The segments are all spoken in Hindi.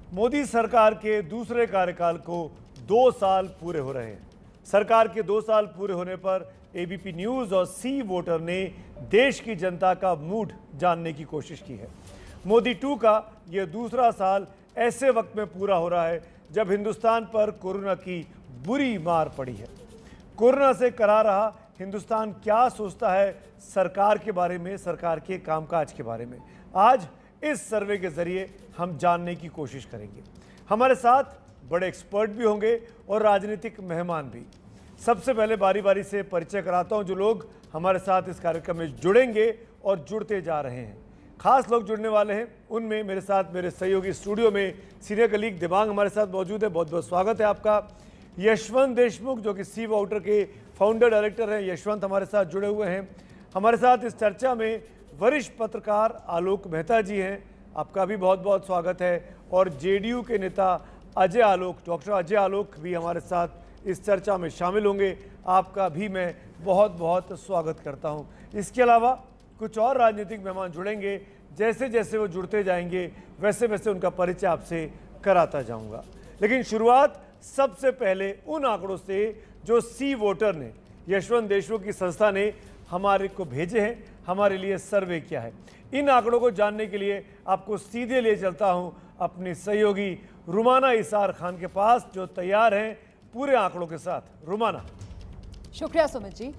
मोदी सरकार के दूसरे कार्यकाल को 2 साल पूरे हो रहे हैं। सरकार के 2 साल पूरे होने पर एबीपी न्यूज़ और सी वोटर ने देश की जनता का मूड जानने की कोशिश की है। मोदी 2 का यह दूसरा साल ऐसे वक्त में पूरा हो रहा है जब हिंदुस्तान पर कोरोना की बुरी मार पड़ी है। कोरोना से करा रहा हिंदुस्तान क्या सोचता है सरकार के बारे में, सरकार के कामकाज के बारे में, आज इस सर्वे के जरिए हम जानने की कोशिश करेंगे। हमारे साथ बड़े एक्सपर्ट भी होंगे और राजनीतिक मेहमान भी। सबसे पहले बारी बारी से परिचय कराता हूं जो लोग हमारे साथ इस कार्यक्रम में जुड़ेंगे और जुड़ते जा रहे हैं। खास लोग जुड़ने वाले हैं, उनमें मेरे साथ मेरे सहयोगी स्टूडियो में सीनियर कलीग दिबांग हमारे साथ मौजूद है। बहुत बहुत स्वागत है आपका। यशवंत देशमुख जो कि सी वोटर के फाउंडर डायरेक्टर हैं, यशवंत हमारे साथ जुड़े हुए हैं। हमारे साथ इस चर्चा में वरिष्ठ पत्रकार आलोक मेहता जी हैं, आपका भी बहुत बहुत स्वागत है। और जेडीयू के नेता अजय आलोक, डॉक्टर अजय आलोक भी हमारे साथ इस चर्चा में शामिल होंगे, आपका भी मैं बहुत बहुत स्वागत करता हूं। इसके अलावा कुछ और राजनीतिक मेहमान जुड़ेंगे, जैसे जैसे वो जुड़ते जाएंगे वैसे वैसे उनका परिचय आपसे कराता जाऊंगा। लेकिन शुरुआत सबसे पहले उन आंकड़ों से जो सी वोटर ने, यशवंत देशमुख की संस्था ने हमारे को भेजे हैं, हमारे लिए सर्वे किया है। इन आंकड़ों को जानने के लिए आपको सीधे ले चलता हूं अपनी सहयोगी रुमाना इसार खान के पास, जो तैयार हैं पूरे आंकड़ों के साथ। रुमाना। शुक्रिया सुमित जी।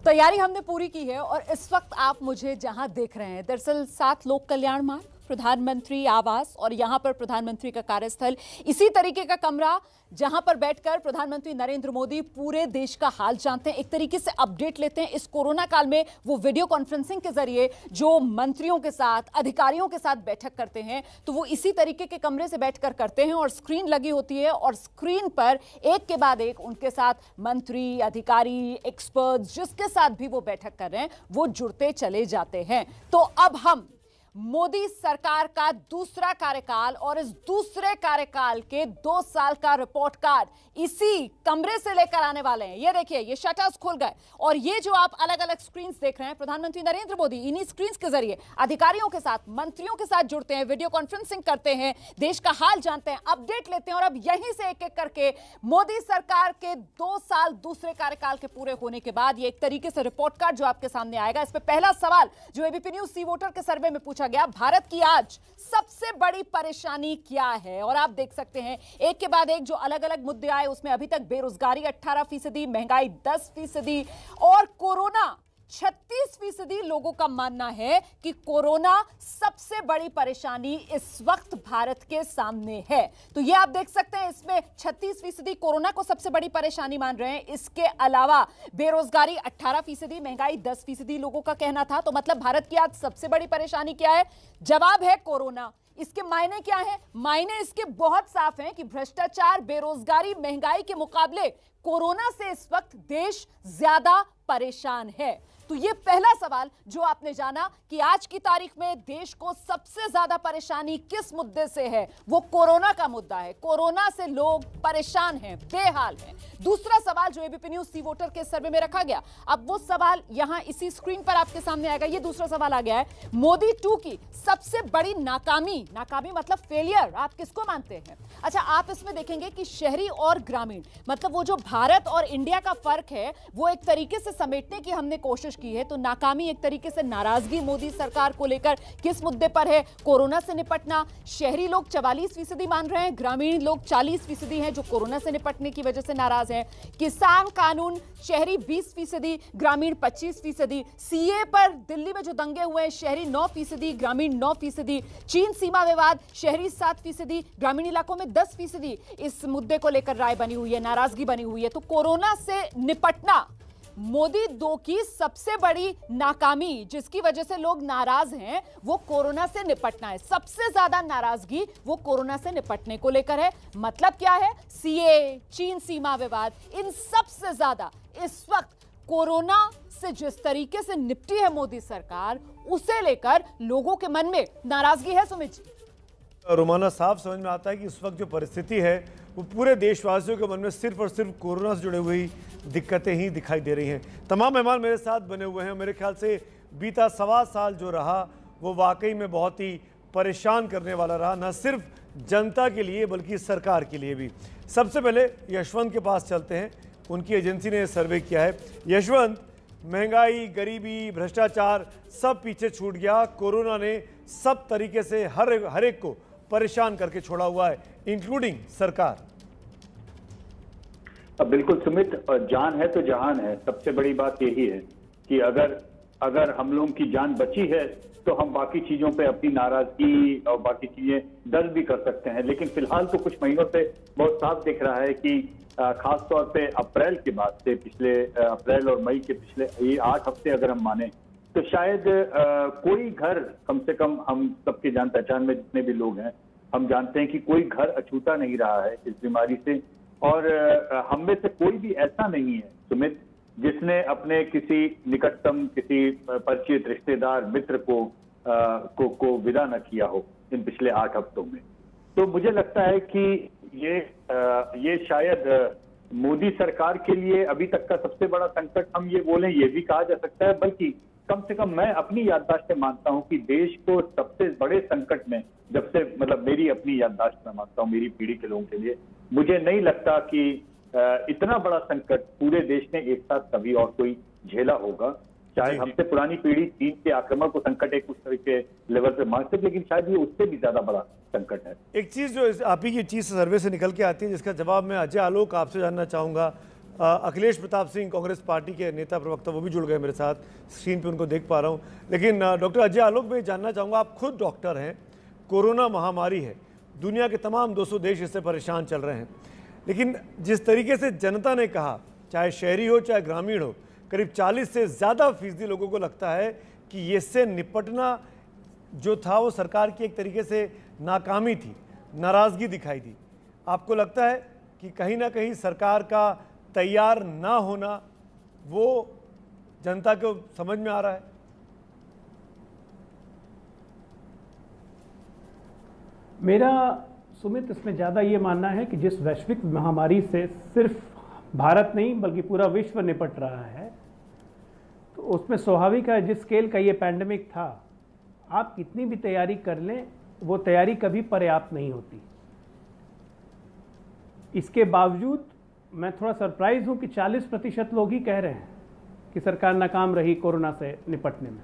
तैयारी हमने पूरी की है और इस वक्त आप मुझे जहां देख रहे हैं, दरअसल 7 लोक कल्याण मार्ग, प्रधानमंत्री आवास और यहां पर प्रधानमंत्री का कार्यस्थल, इसी तरीके का कमरा जहां पर बैठकर प्रधानमंत्री नरेंद्र मोदी पूरे देश का हाल जानते हैं, एक तरीके से अपडेट लेते हैं। इस कोरोना काल में वो वीडियो कॉन्फ्रेंसिंग के जरिए जो मंत्रियों के साथ, अधिकारियों के साथ बैठक करते हैं, तो वो इसी तरीके के कमरे से बैठकर करते हैं और स्क्रीन लगी होती है और स्क्रीन पर एक के बाद एक उनके साथ मंत्री, अधिकारी, एक्सपर्ट्स, जिसके साथ भी वो बैठक कर रहे हैं, वो जुड़ते चले जाते हैं। तो अब हम मोदी सरकार का दूसरा कार्यकाल और इस दूसरे कार्यकाल के 2 साल का रिपोर्ट कार्ड इसी कमरे से लेकर आने वाले हैं। ये देखिए, ये शटर्स खुल गए और ये जो आप अलग अलग स्क्रीन्स देख रहे हैं, प्रधानमंत्री नरेंद्र मोदी इन्हीं स्क्रीन्स के जरिए अधिकारियों के साथ, मंत्रियों के साथ जुड़ते हैं, वीडियो कॉन्फ्रेंसिंग करते हैं, देश का हाल जानते हैं, अपडेट लेते हैं। और अब यहीं से एक एक करके मोदी सरकार के 2 साल दूसरे कार्यकाल के पूरे होने के बाद ये एक तरीके से रिपोर्ट कार्ड जो आपके सामने आएगा। इस पर पहला सवाल जो एबीपी न्यूज सी वोटर के सर्वे में पूछा गया, भारत की आज सबसे बड़ी परेशानी क्या है? और आप देख सकते हैं एक के बाद एक जो अलग अलग मुद्दे आए, उसमें अभी तक बेरोजगारी 18%, महंगाई 10% और कोरोना 36%। लोगों का मानना है कि कोरोना सबसे बड़ी परेशानी इस वक्त भारत के सामने है। तो ये आप देख सकते हैं, इसमें 36% कोरोना को सबसे बड़ी परेशानी मान रहे हैं। इसके अलावा बेरोजगारी 18%, महंगाई 10% लोगों का कहना था। तो मतलब भारत की आज सबसे बड़ी परेशानी क्या है? जवाब है कोरोना। इसके मायने क्या है? मायने इसके बहुत साफ हैं कि भ्रष्टाचार, बेरोजगारी, महंगाई के मुकाबले कोरोना से इस वक्त देश ज्यादा परेशान है। तो ये पहला सवाल जो आपने जाना कि आज की तारीख में देश को सबसे ज्यादा परेशानी किस मुद्दे से है, वो कोरोना का मुद्दा है। कोरोना से लोग परेशान हैं, बेहाल हैं। दूसरा सवाल जो एबीपी न्यूज सी वोटर के सर्वे में रखा गया, अब वो सवाल यहां इसी स्क्रीन पर आपके सामने आएगा। ये दूसरा सवाल आ गया है, मोदी 2 की सबसे बड़ी नाकामी, नाकामी मतलब फेलियर, आप किसको मानते हैं? अच्छा, आप इसमें देखेंगे कि शहरी और ग्रामीण, मतलब वो जो भारत और इंडिया का फर्क है वो एक तरीके से समेटने की हमने कोशिश की है। तो नाकामी एक तरीके से नाराजगी मोदी सरकार को लेकर किस मुद्दे पर है? कोरोना से निपटना। शहरी लोग 44% मान रहे हैं, ग्रामीण लोग 40% हैं जो कोरोना से निपटने की वजह से नाराज हैं। किसान कानून, शहरी 20%, ग्रामीण 25%। सीए पर दिल्ली में जो दंगे हुए हैं, शहरी 9%, ग्रामीण 9%। चीन सीमा विवाद, शहरी 7%, ग्रामीण इलाकों में 10%। इस मुद्दे को लेकर राय बनी हुई है, नाराजगी बनी हुई है। तो कोरोना से निपटना मोदी 2 की सबसे बड़ी नाकामी, जिसकी वजह से लोग नाराज हैं, वो कोरोना से निपटना है। सबसे ज्यादा नाराजगी वो कोरोना से निपटने को लेकर है। मतलब क्या है? सीए, चीन सीमा विवाद, इन सबसे ज्यादा इस वक्त कोरोना से जिस तरीके से निपटी है मोदी सरकार, उसे लेकर लोगों के मन में नाराजगी है। सुमित जी, रोमाना, साफ समझ में आता है कि इस वक्त जो परिस्थिति है वो पूरे देशवासियों के मन में सिर्फ और सिर्फ कोरोना से जुड़ी हुई दिक्कतें ही दिखाई दे रही हैं। तमाम मेहमान मेरे साथ बने हुए हैं। मेरे ख्याल से बीता 1.25 साल जो रहा वो वाकई में बहुत ही परेशान करने वाला रहा, न सिर्फ जनता के लिए बल्कि सरकार के लिए भी। सबसे पहले यशवंत के पास चलते हैं, उनकी एजेंसी ने सर्वे किया है। यशवंत, महंगाई, गरीबी, भ्रष्टाचार सब पीछे छूट गया। कोरोना ने सब तरीके से हर एक को परेशान करके छोड़ा हुआ है, इंक्लूडिंग सरकार। बिल्कुल सुमित, जान है तो जहान है। सबसे बड़ी बात यही है कि अगर हम लोगों की जान बची है तो हम बाकी चीजों पे अपनी नाराजगी और बाकी चीजें दर्ज भी कर सकते हैं। लेकिन फिलहाल तो कुछ महीनों से बहुत साफ दिख रहा है कि खास तौर पे अप्रैल के बाद से, पिछले अप्रैल और मई के पिछले ये 8 हफ्ते अगर हम माने, तो शायद कोई घर, कम से कम हम सबके जान पहचान में जितने भी लोग हैं, हम जानते हैं कि कोई घर अछूता नहीं रहा है इस बीमारी से। और हम में से कोई भी ऐसा नहीं है सुमित जिसने अपने किसी निकटतम, किसी परिचित, रिश्तेदार, मित्र को विदा न किया हो इन पिछले 8 हफ्तों में। तो मुझे लगता है कि ये शायद मोदी सरकार के लिए अभी तक का सबसे बड़ा संकट हम ये बोलें, ये भी कहा जा सकता है। बल्कि कम से कम मैं अपनी याददाश्त से मानता हूं कि देश को सबसे बड़े संकट में, जब से, मतलब मेरी अपनी याददाश्त में मानता हूं, मेरी पीढ़ी के लोगों के लिए मुझे नहीं लगता कि इतना बड़ा संकट पूरे देश ने एक साथ कभी और कोई झेला होगा। शायद हमसे पुरानी पीढ़ी चीन के आक्रमण को संकट एक उस तरह के लेवल पे मान सकते, लेकिन शायद ये उससे भी ज्यादा बड़ा संकट है। एक चीज जो आप ही की चीज सर्वे से निकल के आती है, जिसका जवाब मैं अजय आलोक आपसे जानना चाहूंगा। अखिलेश प्रताप सिंह, कांग्रेस पार्टी के नेता प्रवक्ता, वो भी जुड़ गए मेरे साथ, स्क्रीन पे उनको देख पा रहा हूँ। लेकिन डॉक्टर अजय आलोक, मैं जानना चाहूँगा, आप खुद डॉक्टर हैं, कोरोना महामारी है, दुनिया के तमाम 200 देश इससे परेशान चल रहे हैं, लेकिन जिस तरीके से जनता ने कहा, चाहे शहरी हो चाहे ग्रामीण हो, करीब 40 से ज़्यादा फीसदी लोगों को लगता है कि इससे निपटना जो था वो सरकार की एक तरीके से नाकामी थी, नाराज़गी दिखाई दी। आपको लगता है कि कहीं ना कहीं सरकार का तैयार ना होना वो जनता को समझ में आ रहा है? मेरा सुमित इसमें ज़्यादा ये मानना है कि जिस वैश्विक महामारी से सिर्फ भारत नहीं बल्कि पूरा विश्व निपट रहा है, तो उसमें स्वाभाविक है जिस स्केल का ये पैंडेमिक था, आप कितनी भी तैयारी कर लें वो तैयारी कभी पर्याप्त नहीं होती। इसके बावजूद मैं थोड़ा सरप्राइज हूँ कि 40% लोग ही कह रहे हैं कि सरकार नाकाम रही कोरोना से निपटने में,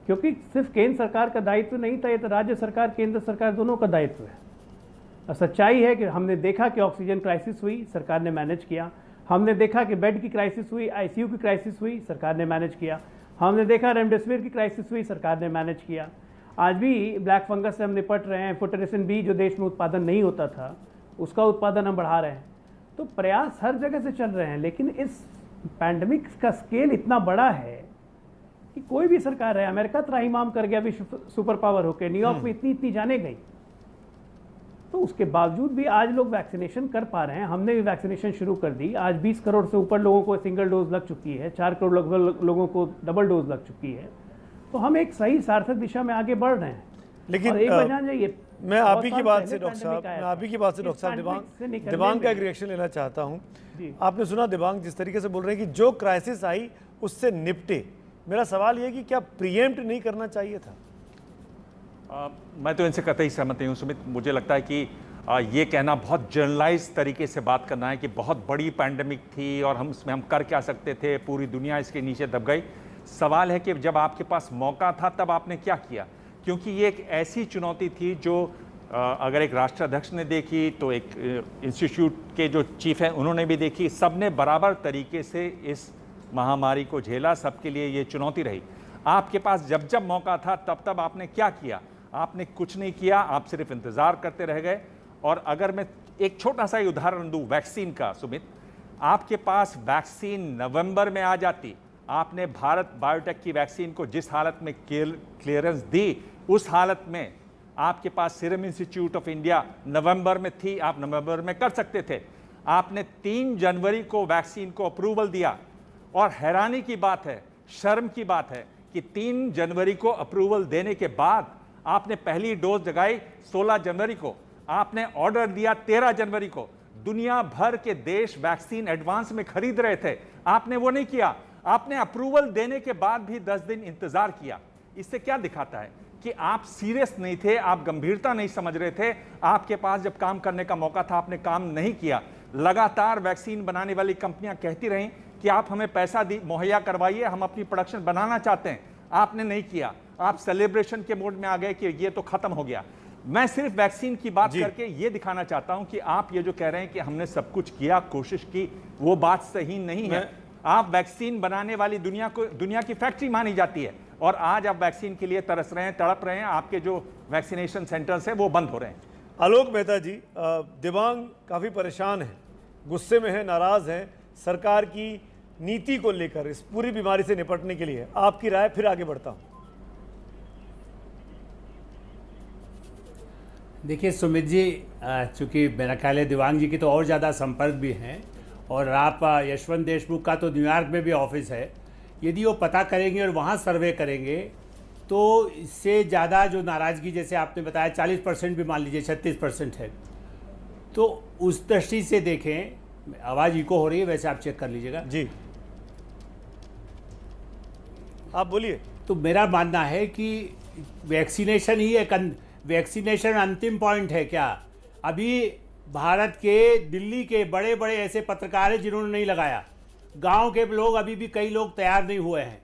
क्योंकि सिर्फ केंद्र सरकार का दायित्व नहीं था, ये तो राज्य सरकार, केंद्र सरकार दोनों का दायित्व है। और सच्चाई है कि हमने देखा कि ऑक्सीजन क्राइसिस हुई, सरकार ने मैनेज किया। हमने देखा कि बेड की क्राइसिस हुई, आईसीयू की क्राइसिस हुई, सरकार ने मैनेज किया। हमने देखा रेमडेसिविर की क्राइसिस हुई, सरकार ने मैनेज किया। आज भी ब्लैक फंगस से हम निपट रहे हैं। फुटेरेसिन बी जो देश में उत्पादन नहीं होता था, उसका उत्पादन हम बढ़ा रहे हैं। तो प्रयास हर जगह से चल रहे हैं, लेकिन इस पैंडेमिक का स्केल इतना बड़ा है कि कोई भी सरकार है, अमेरिका त्राहिमाम कर गया विश्व सुपर पावर होकर, न्यूयॉर्क में इतनी जाने गई, तो उसके बावजूद भी आज लोग वैक्सीनेशन कर पा रहे हैं। हमने भी वैक्सीनेशन शुरू कर दी। आज 20 करोड़ से ऊपर लोगों को सिंगल डोज लग चुकी है, 4 करोड़ लगभग लोगों को डबल डोज लग चुकी है। तो हम एक सही सार्थक दिशा में आगे बढ़ रहे हैं। लेकिन एक वजह जाइए, मैं आप ही की बात से डॉक्टर साहब, मैं आप ही की बात से डॉक्टर साहब दिवांग का एक रिएक्शन लेना चाहता हूं। आपने सुना दिवांग जिस तरीके से बोल रहे हैं कि जो क्राइसिस आई उससे निपटे। मेरा सवाल यह कि क्या प्रीएम्प्ट नहीं करना चाहिए था? मैं तो इनसे कतई सहमत नहीं हूँ सुमित। मुझे लगता है कि ये कहना बहुत जनरलाइज तरीके से बात करना है कि बहुत बड़ी पैंडेमिक थी और हम कर क्या सकते थे, पूरी दुनिया इसके नीचे दब गई। सवाल है कि जब आपके पास मौका था तब आपने क्या किया, क्योंकि ये एक ऐसी चुनौती थी जो अगर एक राष्ट्राध्यक्ष ने देखी तो एक इंस्टीट्यूट के जो चीफ हैं उन्होंने भी देखी। सबने बराबर तरीके से इस महामारी को झेला, सबके लिए ये चुनौती रही। आपके पास जब जब मौका था तब तब आपने क्या किया? आपने कुछ नहीं किया, आप सिर्फ इंतज़ार करते रह गए। और अगर मैं एक छोटा सा ही उदाहरण दूं वैक्सीन का सुमित, आपके पास वैक्सीन नवंबर में आ जाती, आपने भारत बायोटेक की वैक्सीन को जिस हालत में क्लियरेंस दी, उस हालत में आपके पास सीरम इंस्टीट्यूट ऑफ इंडिया नवंबर में थी, आप नवंबर में कर सकते थे। आपने 3 जनवरी को वैक्सीन को अप्रूवल दिया और हैरानी की बात है, शर्म की बात है कि 3 जनवरी को अप्रूवल देने के बाद आपने पहली डोज लगाई 16 जनवरी को, आपने ऑर्डर दिया 13 जनवरी को। दुनिया भर के देश वैक्सीन एडवांस में खरीद रहे थे, आपने वो नहीं किया। आपने अप्रूवल देने के बाद भी 10 दिन इंतजार किया। इससे क्या दिखाता है कि आप सीरियस नहीं थे, आप गंभीरता नहीं समझ रहे थे। आपके पास जब काम करने का मौका था आपने काम नहीं किया। लगातार वैक्सीन बनाने वाली कंपनियां कहती रहीं कि आप हमें पैसा मुहैया करवाइए, हम अपनी प्रोडक्शन बनाना चाहते हैं। आपने नहीं किया, आप सेलिब्रेशन के मोड में आ गए कि ये तो खत्म हो गया। मैं सिर्फ वैक्सीन की बात करके ये दिखाना चाहता हूं कि आप ये जो कह रहे हैं कि हमने सब कुछ किया, कोशिश की, वो बात सही नहीं है। आप वैक्सीन बनाने वाली दुनिया की फैक्ट्री मानी जाती है और आज आप वैक्सीन के लिए तरस रहे हैं, तड़प रहे हैं। आपके जो वैक्सीनेशन सेंटर्स हैं वो बंद हो रहे हैं। आलोक मेहता जी, दिव्यांग काफ़ी परेशान है, गुस्से में है, नाराज है सरकार की नीति को लेकर, इस पूरी बीमारी से निपटने के लिए। आपकी राय, फिर आगे बढ़ता हूं। देखिए सुमित जी, चूंकि मेरा ख्याल है दिव्यांग जी की तो और ज़्यादा संपर्क भी हैं और आप यशवंत देशमुख का तो न्यूयॉर्क में भी ऑफिस है। यदि वो पता करेंगे और वहाँ सर्वे करेंगे तो इससे ज़्यादा जो नाराज़गी, जैसे आपने बताया 40% भी मान लीजिए 36% है, तो उस दृष्टि से देखें। आवाज़ इको हो रही है, वैसे आप चेक कर लीजिएगा जी, आप बोलिए। तो मेरा मानना है कि वैक्सीनेशन ही एक वैक्सीनेशन अंतिम पॉइंट है क्या? अभी भारत के दिल्ली के बड़े बड़े ऐसे पत्रकार हैं जिन्होंने नहीं लगाया, गांव के लोग अभी भी कई लोग तैयार नहीं हुए हैं।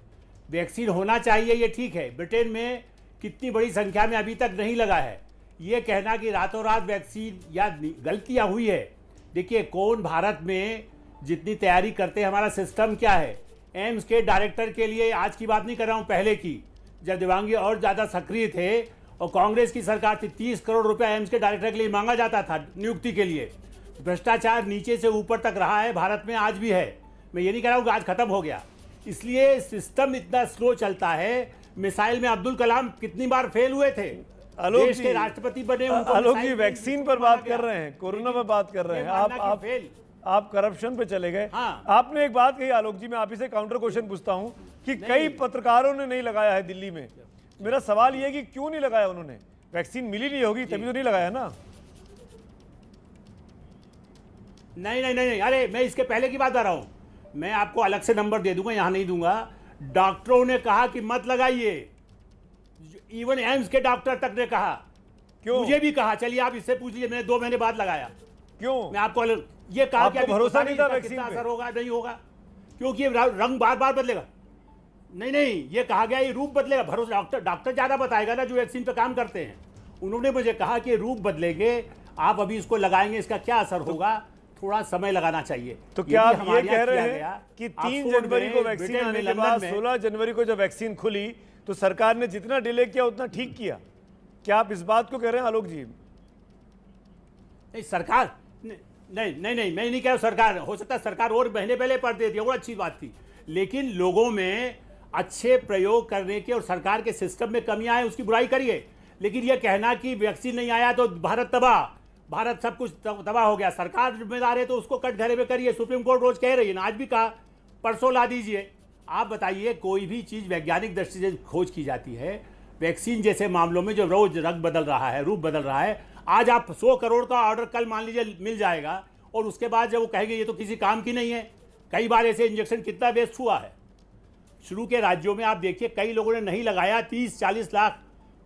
वैक्सीन होना चाहिए, ये ठीक है। ब्रिटेन में कितनी बड़ी संख्या में अभी तक नहीं लगा है। ये कहना कि रातों रात वैक्सीन या गलतियाँ हुई है, देखिए कौन भारत में जितनी तैयारी करते हैं, हमारा सिस्टम क्या है। एम्स के डायरेक्टर के लिए, आज की बात नहीं कर रहा हूँ, पहले की, जब दिव्यांगी और ज़्यादा सक्रिय थे और कांग्रेस की सरकार थी, 30 करोड़ रुपया एम्स के डायरेक्टर के लिए मांगा जाता था नियुक्ति के लिए। भ्रष्टाचार नीचे से ऊपर तक रहा है भारत में, आज भी है। मैं ये नहीं कह रहा हूँ कि आज खत्म हो गया, इसलिए सिस्टम इतना स्लो चलता है। मिसाइल में अब्दुल कलाम कितनी बार फेल हुए थे, देश के राष्ट्रपति बने। आलोक जी, वैक्सीन पर बात कर रहे हैं, कोरोना पर बात कर रहे हैं, आप करप्शन पे चले गए। हाँ। आपने एक बात कही आलोक जी, मैं आप ही से काउंटर क्वेश्चन पूछता हूं कि कई पत्रकारों ने नहीं लगाया है दिल्ली में। मेरा सवाल यह है कि क्यों नहीं लगाया उन्होंने? वैक्सीन मिली नहीं होगी तभी तो नहीं लगाया ना। नहीं नहीं नहीं, अरे मैं इसके पहले की बात कर रहा हूं। मैं आपको अलग से नंबर दे दूंगा, यहां नहीं दूंगा। डॉक्टरों ने कहा कि मत लगाइए, इवन एम्स के डॉक्टर तक ने कहा। क्यों? मुझे भी कहा, चलिए आप इससे पूछ लीजिए, मैंने 2 महीने बाद लगाया। क्यों? मैं आपको ये कहा कि भरोसा नहीं था वैक्सीन पे? असर होगा नहीं होगा, क्योंकि ये रंग बार बार बदलेगा। नहीं, ये कहा गया ये रूप बदलेगा। भरोसा डॉक्टर ज्यादा बताएगा ना, जो वैक्सीन पे काम करते हैं। उन्होंने मुझे कहा कि रूप बदलेंगे, आप अभी इसको लगाएंगे, इसका क्या असर होगा, थोड़ा समय लगाना चाहिए। तो क्या आप ये कह रहे हैं कि 3 जनवरी को वैक्सीन आने के बाद 16 जनवरी को जब वैक्सीन खुली तो सरकार ने जितना डिले किया उतना ठीक किया? क्या आप इस बात को कह रहे हैं आलोक जी? नहीं, सरकार नहीं, मैं नहीं कह रहा सरकार, हो सकता है सरकार और महीने पहले पढ़ देती है, वो अच्छी बात थी। लेकिन लोगों में अच्छे प्रयोग करने के और सरकार के सिस्टम में कमियां हैं, उसकी बुराई करिए। लेकिन यह कहना कि वैक्सीन नहीं आया तो भारत तबाह, भारत सब कुछ तबाह हो गया, सरकार जिम्मेदार है तो उसको कटघरे में करिए। सुप्रीम कोर्ट रोज कह रही है ना, आज भी कहा, परसों ला दीजिए। आप बताइए, कोई भी चीज़ वैज्ञानिक दृष्टि से खोज की जाती है। वैक्सीन जैसे मामलों में जो रोज रंग बदल रहा है, रूप बदल रहा है, आज आप 100 करोड़ का ऑर्डर कल मान लीजिए मिल जाएगा और उसके बाद जब वो कहेंगे ये तो किसी काम की नहीं है। कई बार ऐसे इंजेक्शन कितना वेस्ट हुआ है। शुरू के राज्यों में आप देखिए, कई लोगों ने नहीं लगाया, 30-40 लाख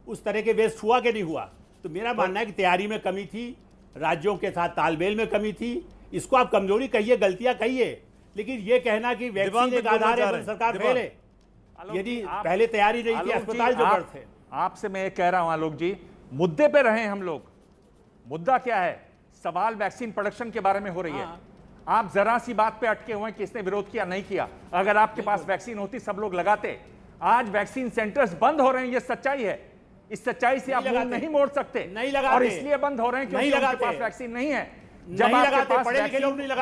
उस तरह के वेस्ट हुआ कि नहीं हुआ। तो मेरा मानना है कि तैयारी में कमी थी, राज्यों के साथ तालमेल में कमी थी। इसको आप कमजोरी कहिए, गलतियां कहिए, लेकिन ये कहना कि वैक्सीन एक आधार है, सरकार फेल है, यदि पहले तैयारी नहीं थी, अस्पताल जो बड़ थे। आपसे मैं ये कह रहा हूं आलोक जी, मुद्दे पे रहे हम लोग। मुद्दा क्या है? सवाल वैक्सीन प्रोडक्शन के बारे में हो रही है। आप जरा सी बात पे अटके हुए हैं कि इसने विरोध किया, नहीं किया। अगर आपके पास वैक्सीन होती सब लोग लगाते। आज वैक्सीन सेंटर्स बंद हो रहे हैं, ये सच्चाई है। इस सच्चाई से आप मुंह नहीं मोड़ सकते। नहीं लगाते, और इसलिए बंद हो रहे हैं क्योंकि उनके पास वैक्सीन नहीं है। जब आपके पास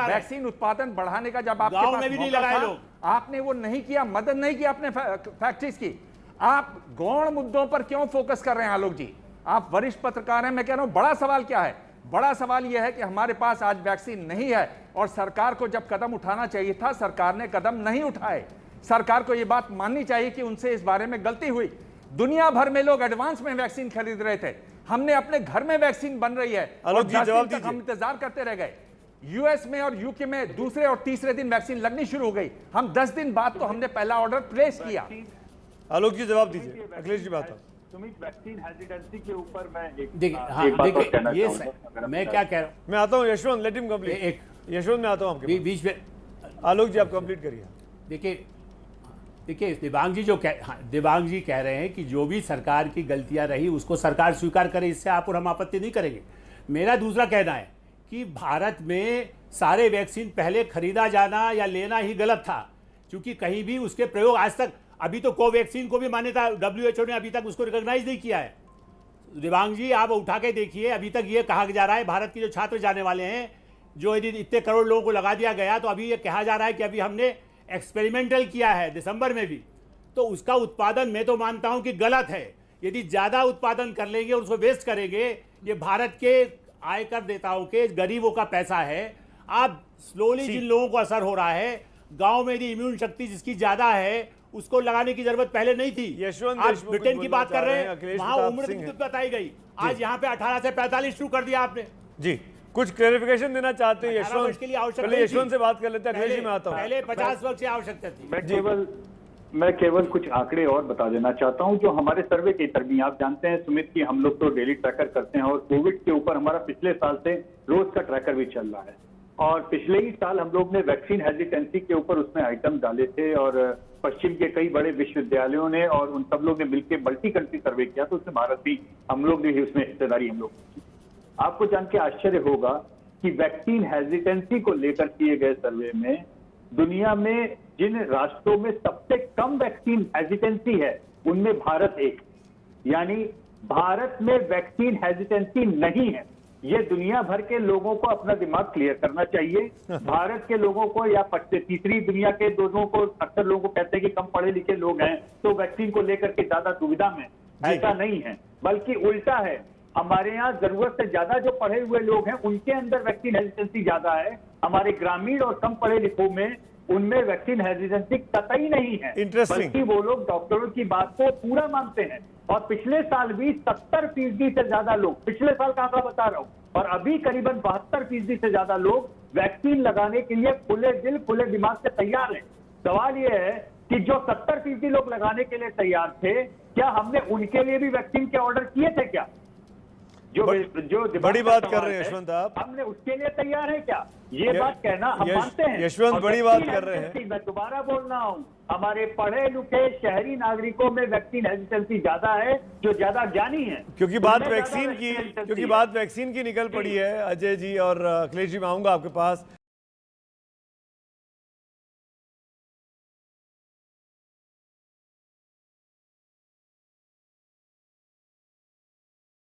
वैक्सीन उत्पादन बढ़ाने का, जब आपके पास में भी नहीं लगाए लोग, आपने वो नहीं किया, मदद नहीं की अपने फैक्ट्रीज की। आप गौण मुद्दों पर क्यों फोकस कर रहे हैं आलोक जी? आप वरिष्ठ पत्रकार हैं, मैं कह रहा हूं बड़ा सवाल क्या है? बड़ा सवाल यह है कि हमारे पास आज वैक्सीन नहीं है और सरकार को जब कदम उठाना चाहिए था, सरकार ने कदम नहीं उठाए। सरकार को यह बात माननी चाहिए कि उनसे इस बारे में गलती हुई। दुनिया भर में लोग एडवांस में वैक्सीन खरीद रहे थे, हमने अपने घर में वैक्सीन बन रही है और 10 दिन तक हम इंतजार करते रह गए। यूएस में और यूके में दूसरे और तीसरे दिन वैक्सीन लगनी शुरू हो गई, हम 10 दिन बाद तो हमने पहला ऑर्डर प्लेस किया। आलोक जी जवाब दीजिए, अखिलेश जी बात। सुमित, वैक्सीन हेजिटेंसी के ऊपर मैं देखिए, हाँ, एक बात और देखिए, कहना ये चाहूंगा, अगर आप मैं बता क्या दें। कह रहा हूँ, मैं आता हूँ यशवंत, लेट हिम कंप्लीट। एक यशवंत मैं आता हूँ आपके बीच में पास। आलोक जी आप कंप्लीट करिए। देखिए दिव्यांग जी दिव्यांग जी कह रहे हैं कि जो भी सरकार की गलतियां रही उसको सरकार स्वीकार करे, इससे आप और हम आपत्ति नहीं करेंगे। मेरा दूसरा कहना है कि भारत में सारे वैक्सीन पहले खरीदा जाना या लेना ही गलत था, क्योंकि कहीं भी उसके प्रयोग आज तक, अभी तो कोवैक्सीन को भी मान्यता WHO ने अभी तक उसको रिकॉग्नाइज नहीं किया है। दिव्यांग जी आप उठा के देखिए, अभी तक ये कहा जा रहा है, भारत के जो छात्र जाने वाले हैं, जो यदि इतने करोड़ लोगों को लगा दिया गया, तो अभी ये कहा जा रहा है कि अभी हमने एक्सपेरिमेंटल किया है दिसंबर में भी, तो उसका उत्पादन मैं तो मानता हूं कि गलत है। यदि ज्यादा उत्पादन कर लेंगे और उसको वेस्ट करेंगे, ये भारत के आयकर देताओं के गरीबों का पैसा है। आप स्लोली जिन लोगों को असर हो रहा है, गांव में यदि इम्यून शक्ति जिसकी ज्यादा है उसको लगाने की जरूरत पहले नहीं थी। यशवंत आप देशमुख ब्रिटेन कुछ की बोलना बात कर चाह रहे रहे हैं, हैं, अखिलेश वहां प्रताप उम्र सिंह है। बताई गई, आज यहाँ पे 18 से 45 शुरू कर दिया आपने। जी कुछ क्लैरिफिकेशन देना चाहते हैं 18 वर्ष यशवंत? के लिए आवश्यक पहले नहीं यशवंत थी। से बात कर लेते हैं। अखिलेश जी मैं आता हूँ। पहले 50 वर्ष की आवश्यकता थी। मैं केवल कुछ आंकड़े और बता देना चाहता हूं जो हमारे सर्वे के तरमी। आप जानते हैं सुमित कि हम लोग तो डेली ट्रैकर करते हैं और कोविड के ऊपर हमारा पिछले साल से रोज का ट्रैकर भी चल रहा है। और पिछले ही साल हम लोग ने वैक्सीन हेजिटेंसी के ऊपर उसमें आइटम डाले थे और पश्चिम के कई बड़े विश्वविद्यालयों ने और उन सब लोग ने मिलकर मल्टी कंट्री सर्वे किया, तो उसमें भारत भी, हम लोग ने भी उसमें हिस्सेदारी हम लोग की। आपको जान के आश्चर्य होगा कि वैक्सीन हेजिटेंसी को लेकर किए गए सर्वे में दुनिया में जिन राष्ट्रों में सबसे कम वैक्सीन हेजिटेंसी है उनमें भारत एक, यानी भारत में वैक्सीन हेजिटेंसी नहीं है। ये दुनिया भर के लोगों को अपना दिमाग क्लियर करना चाहिए। भारत के लोगों को या तीसरी दुनिया के लोगों को, अक्सर लोगों को कहते हैं कि कम पढ़े लिखे लोग हैं तो वैक्सीन को लेकर के ज्यादा दुविधा में, ऐसा नहीं है, बल्कि उल्टा है। हमारे यहाँ जरूरत से ज्यादा जो पढ़े हुए लोग हैं उनके अंदर वैक्सीन हेजिटेंसी ज्यादा है। हमारे ग्रामीण और कम पढ़े लिखों में उनमें वैक्सीन हेजिटेंसी कतई नहीं है, Interesting. बल्कि वो लोग डॉक्टरों की बात को पूरा मानते हैं। और पिछले साल भी 70% से ज्यादा लोग, पिछले साल का आंकड़ा बता रहा हूं, और अभी करीबन 72% से ज्यादा लोग वैक्सीन लगाने के लिए खुले दिल खुले दिमाग से तैयार हैं। सवाल यह है कि जो 70% लोग लगाने के लिए तैयार थे, क्या हमने उनके लिए भी वैक्सीन के ऑर्डर किए थे क्या? जो बड़ी बात कर रहे हैं यशवंत आप। हमने उसके लिए तैयार है क्या? ये बात कहना हम मानते हैं। यशवंत और बड़ी बात वैक्सीन कर रहे हैं। हेजिटेंसी, मैं दोबारा बोल रहा हूं, हमारे पढ़े लिखे शहरी नागरिकों में वैक्सीन हेजिटेंसी ज्यादा है, जो ज्यादा ज्ञानी है। क्योंकि बात उनमें ज्यादा वैक्सीन की हेजिटेंसी क्योंकि है। बात वैक्सीन की निकल पड़ी है। अजय जी और अखिलेश जी मैं आऊंगा आपके पास।